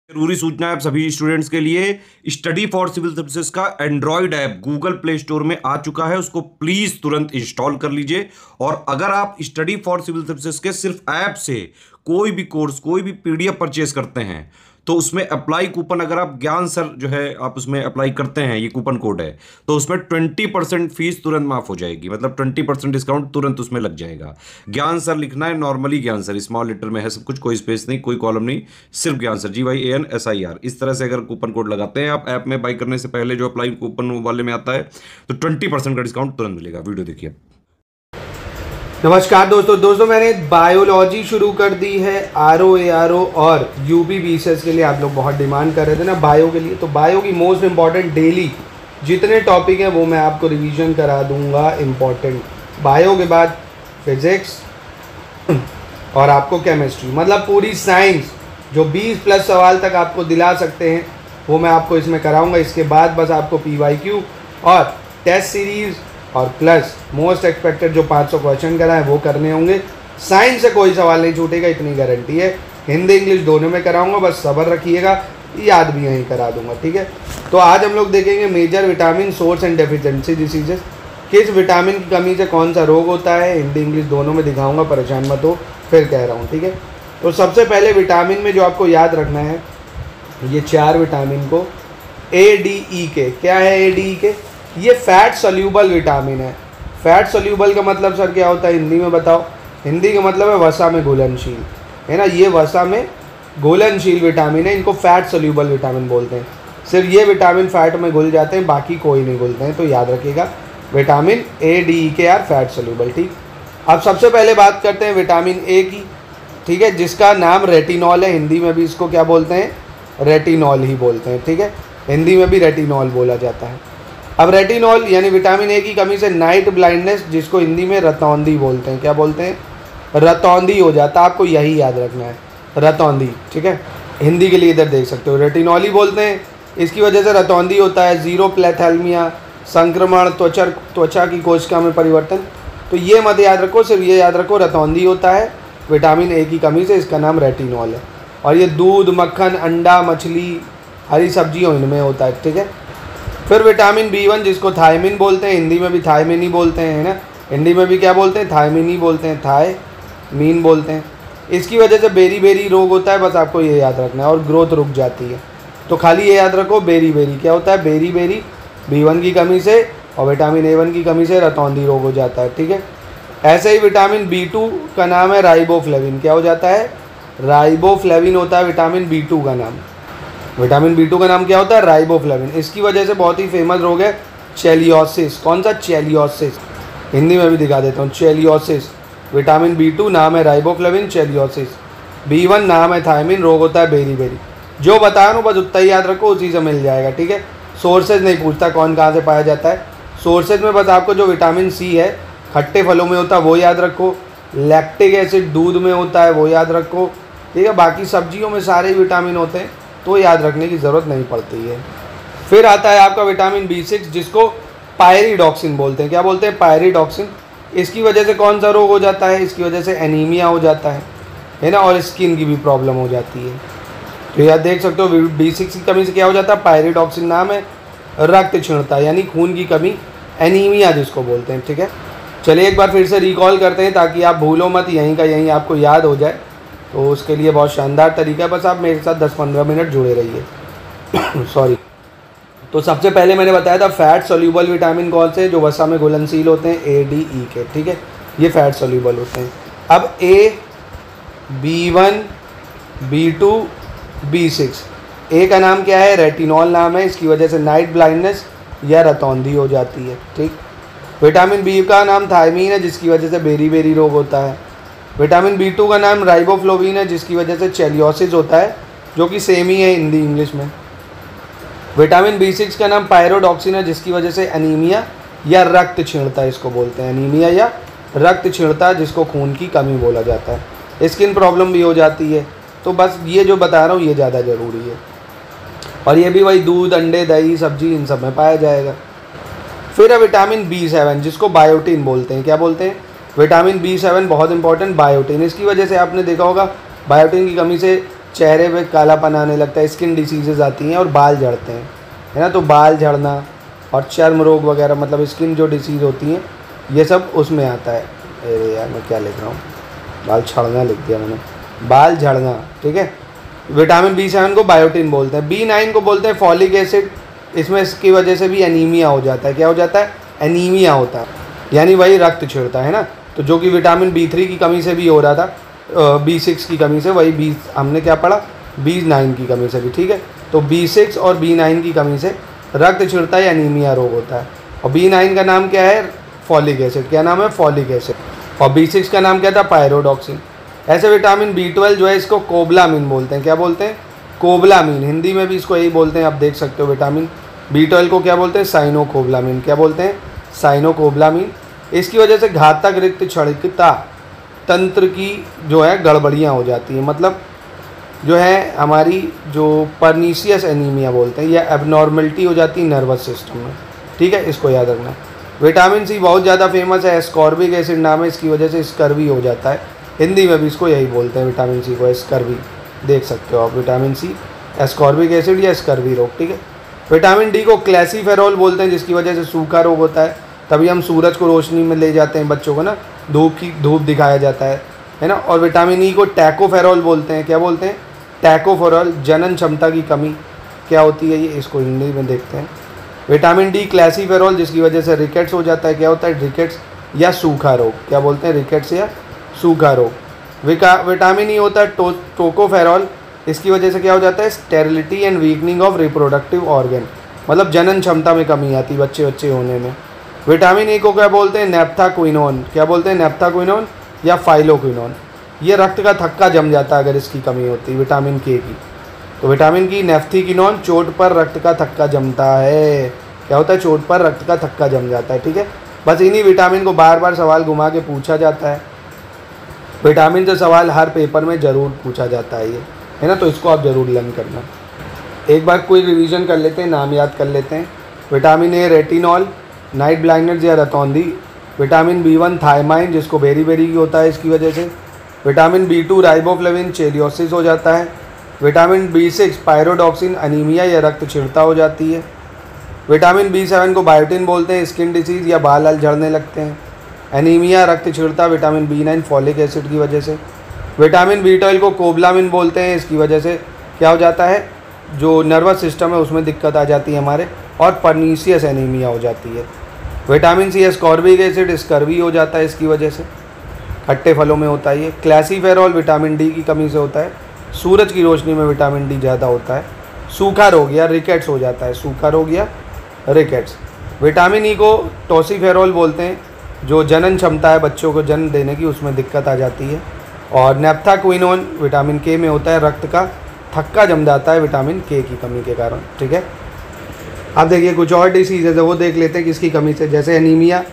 जरूरी सूचना है आप सभी स्टूडेंट्स के लिए। स्टडी फॉर सिविल सर्विसेज का Android app Google play store में आ चुका है, उसको प्लीज तुरंत इंस्टॉल कर लीजिए। और अगर आप स्टडी फॉर सिविल सर्विसेज के सिर्फ ऐप से कोई भी कोर्स, कोई भी पीडीएफ परचेज करते हैं तो उसमें अप्लाई कूपन, अगर आप ज्ञान सर जो है आप उसमें अप्लाई करते हैं, ये कूपन कोड है, तो उसमें 20% फीस तुरंत माफ हो जाएगी। मतलब 20% डिस्काउंट तुरंत उसमें लग जाएगा। ज्ञान सर लिखना है, नॉर्मली ज्ञान सर, स्मॉल लेटर में है सब कुछ, कोई स्पेस नहीं, कोई कॉलम नहीं, सिर्फ ज्ञान सर, GYANSIR। इस तरह से अगर कूपन कोड लगाते हैं आप ऐप में बाई करने से पहले, जो अप्लाई कूपन वाले में आता है, तो 20% का डिस्काउंट तुरंत मिलेगा। वीडियो देखिए। नमस्कार दोस्तों, मैंने बायोलॉजी शुरू कर दी है। RO और UPBCS के लिए आप लोग बहुत डिमांड कर रहे थे ना बायो के लिए, तो बायो की मोस्ट इम्पॉर्टेंट डेली जितने टॉपिक हैं वो मैं आपको रिवीजन करा दूंगा। इम्पॉर्टेंट बायो के बाद फिजिक्स और आपको केमिस्ट्री, मतलब पूरी साइंस जो 20+ सवाल तक आपको दिला सकते हैं वो मैं आपको इसमें कराऊंगा। इसके बाद बस आपको PYQ और टेस्ट सीरीज़ और प्लस मोस्ट एक्सपेक्टेड जो 500 क्वेश्चन कराएं वो करने होंगे। साइंस से कोई सवाल नहीं छूटेगा, इतनी गारंटी है। हिंदी इंग्लिश दोनों में कराऊंगा, बस सब्र रखिएगा, याद भी यहीं करा दूंगा, ठीक है। तो आज हम लोग देखेंगे major vitamin source and deficiency diseases, किस विटामिन की कमी से कौन सा रोग होता है। हिंदी इंग्लिश दोनों में दिखाऊंगा, परेशान मत हो, फिर कह रहा हूँ, ठीक है। तो सबसे पहले विटामिन में जो आपको याद रखना है, ये 4 विटामिन को ADEK, क्या है ADEK? ये फैट सोल्यूबल विटामिन है। फैट सोल्यूबल का मतलब सर क्या होता है हिंदी में बताओ? हिंदी का मतलब है वसा में घुलनशील, है ना। ये वसा में घुलनशील विटामिन है, इनको फैट सोल्यूबल विटामिन बोलते हैं। सिर्फ ये विटामिन फैट में घुल जाते हैं, बाकी कोई नहीं घुलते हैं, तो याद रखिएगा vitamin ADEK are fat soluble, ठीक। अब सबसे पहले बात करते हैं विटामिन A की, ठीक है, जिसका नाम रेटिनॉल है। हिंदी में भी इसको क्या बोलते हैं? रेटिनॉल ही बोलते हैं, ठीक है। हिंदी में भी रेटिनॉल बोला जाता है। अब रेटिनॉल यानी विटामिन A की कमी से नाइट ब्लाइंडनेस, जिसको हिंदी में रतौंधी बोलते हैं, क्या बोलते हैं? रतौंधी हो जाता है। आपको यही याद रखना है, रतौंधी, ठीक है। हिंदी के लिए इधर देख सकते हो, रेटिनॉल ही बोलते हैं। इसकी वजह से रतौंधी होता है। जीरोप्लेथेल्मिया, संक्रमण, त्वचा की कोशिका में परिवर्तन, तो ये मत याद रखो, सिर्फ ये याद रखो रतौंधी होता है विटामिन A की कमी से, इसका नाम रेटिनॉल है। और ये दूध, मक्खन, अंडा, मछली, हरी सब्जियों इनमें होता है, ठीक है। फिर विटामिन B1 जिसको थायमिन बोलते हैं, हिंदी में भी थायमिन ही बोलते हैं, है ना। हिंदी में भी क्या बोलते हैं? थायमिन ही बोलते हैं, थायमीन बोलते हैं। इसकी वजह से बेरी रोग होता है, बस आपको ये याद रखना है, और ग्रोथ रुक जाती है। तो खाली ये याद रखो बेरी क्या होता है? बेरी B1 की कमी से और विटामिन A1 की कमी से रतौंधी रोग हो जाता है, ठीक है। ऐसे ही विटामिन B2 का नाम है राइबोफ्लेविन, क्या हो जाता है? राइबोफ्लेविन होता है विटामिन B2 का नाम। विटामिन B2 का नाम क्या होता है? राइबोफ्लेविन। इसकी वजह से बहुत ही फेमस रोग है चेलियोसिस। कौन सा? चेलियोसिस। हिंदी में भी दिखा देता हूँ, चेलियोसिस। विटामिन B2 नाम है राइबोफ्लेविन, चेलियोसिस। B1 नाम है थायमिन, रोग होता है बेरी। जो बता रहा हूँ बस उतना ही याद रखो, उसी से मिल जाएगा, ठीक है। सोर्सेज नहीं पूछता कौन कहाँ से पाया जाता है। सोर्सेज में बस आपको जो विटामिन C है खट्टे फलों में होता है वो याद रखो। लैक्टिक एसिड दूध में होता है वो याद रखो, ठीक है। बाकी सब्जियों में सारे ही विटामिन होते हैं, तो याद रखने की ज़रूरत नहीं पड़ती है। फिर आता है आपका विटामिन B6 जिसको पायरिडॉक्सिन बोलते हैं, क्या बोलते हैं? पायरिडॉक्सिन। इसकी वजह से कौन सा रोग हो जाता है? इसकी वजह से एनीमिया हो जाता है ना, और स्किन की भी प्रॉब्लम हो जाती है। तो याद देख सकते हो B6 की कमी से क्या हो जाता है? पायरिडॉक्सिन नाम है, रक्त क्षीणता यानी खून की कमी, एनीमिया जिसको बोलते हैं, ठीक है। चलिए एक बार फिर से रिकॉल करते हैं ताकि आप भूलो मत, यहीं का यहीं आपको याद हो जाए। तो उसके लिए बहुत शानदार तरीका है, बस आप मेरे साथ 10-15 मिनट जुड़े रहिए। सॉरी। तो सबसे पहले मैंने बताया था फैट सोल्यूबल विटामिन कौन से, जो वसा में घुलनशील होते हैं, ADEK, ठीक है। ये फैट सोल्यूबल होते हैं। अब A, B1, B2, B6। A का नाम क्या है? रेटिनॉल नाम है, इसकी वजह से नाइट ब्लाइंडनेस या रतौंधी हो जाती है, ठीक। विटामिन B का नाम थायमीन है, जिसकी वजह से बेरी रोग होता है। विटामिन B2 का नाम राइबोफ्लोविन है, जिसकी वजह से चेलियोसिस होता है, जो कि सेम ही है हिंदी इंग्लिश में। विटामिन B6 का नाम पायरिडॉक्सिन है, जिसकी वजह से एनीमिया या रक्त क्षीणता इसको बोलते हैं, एनीमिया या रक्त क्षीणता, जिसको खून की कमी बोला जाता है। स्किन प्रॉब्लम भी हो जाती है। तो बस ये जो बता रहा हूँ ये ज़्यादा ज़रूरी है, और ये भी वही दूध, अंडे, दही, सब्जी इन सब में पाया जाएगा। फिर है विटामिन B7 जिसको बायोटिन बोलते हैं, क्या बोलते हैं? विटामिन B7 बहुत इंपॉर्टेंट, बायोटिन। इसकी वजह से आपने देखा होगा बायोटिन की कमी से चेहरे पे कालापन आने लगता है, स्किन डिसीजेज आती हैं और बाल झड़ते हैं, है ना। तो बाल झड़ना और चर्म रोग वगैरह, मतलब स्किन जो डिसीज़ होती हैं, ये सब उसमें आता है। अरे यार मैं क्या लिख रहा हूँ, बाल झड़ना लिख दिया मैंने, बाल झड़ना, ठीक है। विटामिन B7 को बायोटिन बोलते हैं। B9 को बोलते हैं फॉलिक एसिड। इसमें इसकी वजह से भी एनीमिया हो जाता है। क्या हो जाता है? एनीमिया होता है, यानी वही रक्त छिड़ता है ना। तो जो कि विटामिन B3 की कमी से भी हो रहा था, B6 की कमी से, वही हमने क्या पढ़ा, B9 की कमी से भी, ठीक है। तो B6 और B9 की कमी से रक्त छिड़ता है, एनीमिया रोग होता है। और B9 का नाम क्या है? Folic acid. क्या नाम है? Folic acid. और B6 का नाम क्या था? पायरोडॉक्सिन। ऐसे विटामिन B12 जो है इसको कोबलामिन बोलते हैं। क्या बोलते हैं? कोबलामिन। हिंदी में भी इसको यही बोलते हैं, आप देख सकते हो। विटामिन B12 को क्या बोलते हैं? साइनोकोबलामिन। क्या बोलते हैं? साइनोकोबलामिन। इसकी वजह से घातक रक्त क्षणिकता तंत्र की जो है गड़बड़ियाँ हो जाती हैं, मतलब जो है हमारी जो परनीशियस एनीमिया बोलते हैं, या एबनॉर्मलिटी हो जाती है नर्वस सिस्टम में, ठीक है। इसको याद रखना। विटामिन C बहुत ज़्यादा फेमस है, एस्कॉर्बिक एसिड नाम है, इसकी वजह से स्कर्वी हो जाता है। हिंदी में भी इसको यही बोलते हैं, विटामिन C को स्कर्वी, देख सकते हो आप। विटामिन C, एस्कॉर्बिक एसिड या स्कर्वी रोग, ठीक है। विटामिन D को क्लैसीफेरॉल बोलते हैं, जिसकी वजह से सूखा रोग होता है। तभी हम सूरज को रोशनी में ले जाते हैं बच्चों को ना, धूप दिखाया जाता है ना। और विटामिन E को टैकोफेरॉल बोलते हैं। क्या बोलते हैं? टैकोफेरॉल। जनन क्षमता की कमी क्या होती है ये, इसको हिंदी में देखते हैं। विटामिन D क्लैसीफेरॉल, जिसकी वजह से रिकेट्स हो जाता है। क्या होता है? रिकेट्स या सूखा रोग। क्या बोलते हैं? रिकेट्स या सूखा रोग। विटामिन E होता है टोकोफेरॉल, इसकी वजह से क्या हो जाता है? Sterility and weakening of reproductive organ, मतलब जनन क्षमता में कमी आती है बच्चे होने में। विटामिन E को क्या बोलते हैं? नेप्थाक्विनोन। क्या बोलते हैं? नेप्थाक्विनोन या फाइलोक्विनोन। ये रक्त का थक्का जम जाता है अगर इसकी कमी होती है, विटामिन K की। तो विटामिन की नेफ्थिक्विनोन, चोट पर रक्त का थक्का जमता है। क्या होता है? चोट पर रक्त का थक्का जम जाता है, ठीक है। बस इन्हीं विटामिन को बार बार सवाल घुमा के पूछा जाता है। विटामिन से सवाल हर पेपर में ज़रूर पूछा जाता है, ये है ना। तो इसको आप ज़रूर लर्न करना। एक बार कोई रिवीजन कर लेते हैं, नाम याद कर लेते हैं। Vitamin A retinol, night blindness या रतौंधी। विटामिन B1 थायमाइन, जिसको बेरी की होता है इसकी वजह से। विटामिन B2 राइबोफ्लेविन, चेलियोसिस हो जाता है। विटामिन B6 पायरोडॉक्सिन, अनीमिया या रक्त छिड़ता हो जाती है। विटामिन B7 को बायोटिन बोलते हैं, स्किन डिसीज़ या बाल झड़ने लगते हैं। एनीमिया, रक्त छिड़ता। विटामिन B9 फॉलिक एसिड की वजह से। विटामिन B12 को कोबलामिन बोलते हैं, इसकी वजह से क्या हो जाता है? जो नर्वस सिस्टम है उसमें दिक्कत आ जाती है हमारे, और परनीशियस एनीमिया हो जाती है। Vitamin C ascorbic acid, scurvy हो जाता है इसकी वजह से, खट्टे फलों में होता है ये। क्लैसीफेरॉल विटामिन D की कमी से होता है। सूरज की रोशनी में विटामिन D ज़्यादा होता है। सूखा रोग या रिकेट्स हो जाता है, सूखा रोग या रिकेट्स। विटामिन E को टोसिफेरॉल बोलते हैं, जो जनन क्षमता है बच्चों को जन्म देने की, उसमें दिक्कत आ जाती है। और नेप्थाक्विनोन विटामिन K में होता है, रक्त का थक्का जम जाता है विटामिन K की कमी के कारण, ठीक है। अब देखिए कुछ और डिसीज़ है वो देख लेते हैं किसकी कमी से। जैसे एनीमिया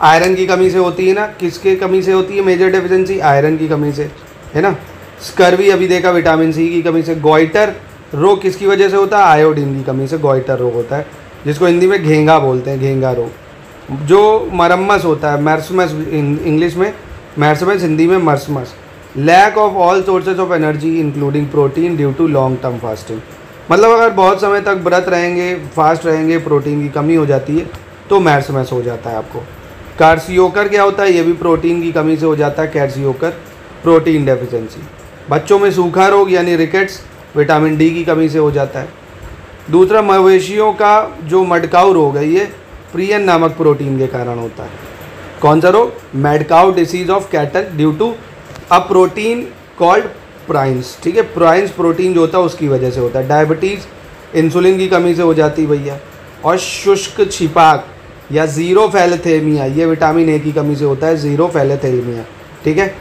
आयरन की कमी से होती है ना, किसके कमी से होती है? मेजर डेफिशिएंसी आयरन की कमी से, है ना। स्कर्वी अभी देखा विटामिन C की कमी से। गोइटर रोग किसकी वजह से होता है? आयोडीन की कमी से गोइटर रोग होता है, जिसको हिंदी में घेंगा बोलते हैं, घेंगा रोग। जो मरम्मस होता है, मर्समस इंग्लिश में, मर्समस हिंदी में marasmus. Lack of all sources of energy including protein due to long term fasting, मतलब अगर बहुत समय तक व्रत रहेंगे, फास्ट रहेंगे, प्रोटीन की कमी हो जाती है तो मर्समस हो जाता है आपको। कार्सियोकर क्या होता है? ये भी प्रोटीन की कमी से हो जाता है, कार्सियोकर, प्रोटीन डेफिशिएंसी। बच्चों में सूखा रोग यानी रिकेट्स विटामिन D की कमी से हो जाता है। दूसरा, मवेशियों का जो मडकाऊ रोग है, ये प्रियन नामक प्रोटीन के कारण होता है। कौन सा रोग? Mad cow disease of cattle due to a protein called prions, ठीक है। प्राइंस प्रोटीन जो होता है उसकी वजह से होता है। डायबिटीज़, इंसुलिन की कमी से हो जाती भैया। और शुष्क छिपाक या ज़ीरो फैलेथेमिया, ये विटामिन A की कमी से होता है, ज़ीरो फैलेथेमिया, ठीक है।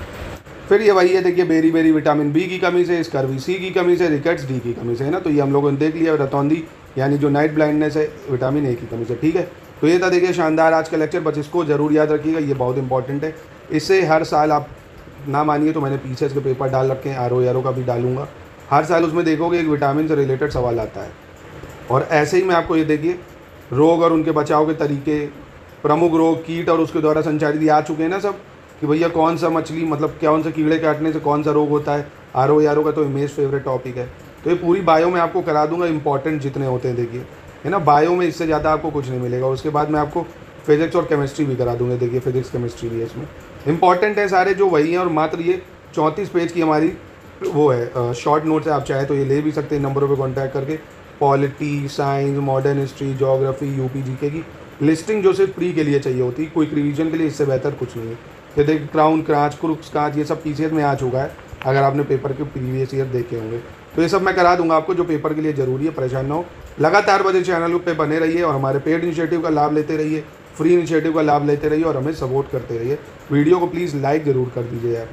फिर ये वही है, देखिए बेरी विटामिन B की कमी से, स्कर्वी C की कमी से, रिकेट्स D की कमी से, है ना। तो ये हम लोगों ने देख लिया। रतौंधी यानी जो नाइट ब्लाइंडनेस है, विटामिन A की कमी से, ठीक है। तो ये था देखिए शानदार आज का लेक्चर, बस इसको ज़रूर याद रखिएगा, ये बहुत इंपॉर्टेंट है। इससे हर साल आप ना मानिए तो मैंने पीछे इसके पेपर डाल रखे हैं, RO का भी डालूंगा। हर साल उसमें देखोगे एक विटामिन से रिलेटेड सवाल आता है। और ऐसे ही मैं आपको ये देखिए रोग और उनके बचाव के तरीके, प्रमुख रोग, कीट और उसके द्वारा संचारित आ चुके हैं ना सब। कि भैया कौन सा मछली मतलब कौन से कीड़े काटने से कौन सा रोग होता है। RO का तो इमेज फेवरेट टॉपिक है, तो ये पूरी बायो में आपको करा दूंगा, इंपॉर्टेंट जितने होते हैं देखिए, है ना। बायो में इससे ज़्यादा आपको कुछ नहीं मिलेगा। उसके बाद मैं आपको फिजिक्स और केमिस्ट्री भी करा दूंगा, देखिए फिजिक्स केमिस्ट्री भी है इसमें, इंपॉर्टेंट है सारे जो वही हैं। और मात्र ये 34 पेज की हमारी वो है शॉर्ट नोट्स है, आप चाहे तो ये ले भी सकते हैं नंबरों पे कांटेक्ट करके। Polity, science, modern history, geography, UP GK की लिस्टिंग जो सिर्फ प्री के लिए चाहिए होती है, कोई रिवीजन के लिए इससे बेहतर कुछ नहीं है। ये देखिए क्राउन क्रांच, क्रुक्स कांच, ये सब पीसीएस में आ चुका है, अगर आपने पेपर के प्रीवियस ईयर देखे होंगे। तो ये सब मैं करा दूंगा आपको जो पेपर के लिए ज़रूरी है, परेशान ना हो। लगातार बजे चैनल पे बने रहिए और हमारे पेड इनिशिएटिव का लाभ लेते रहिए, फ्री इनिशिएटिव का लाभ लेते रहिए और हमें सपोर्ट करते रहिए। वीडियो को प्लीज़ लाइक ज़रूर कर दीजिए यार।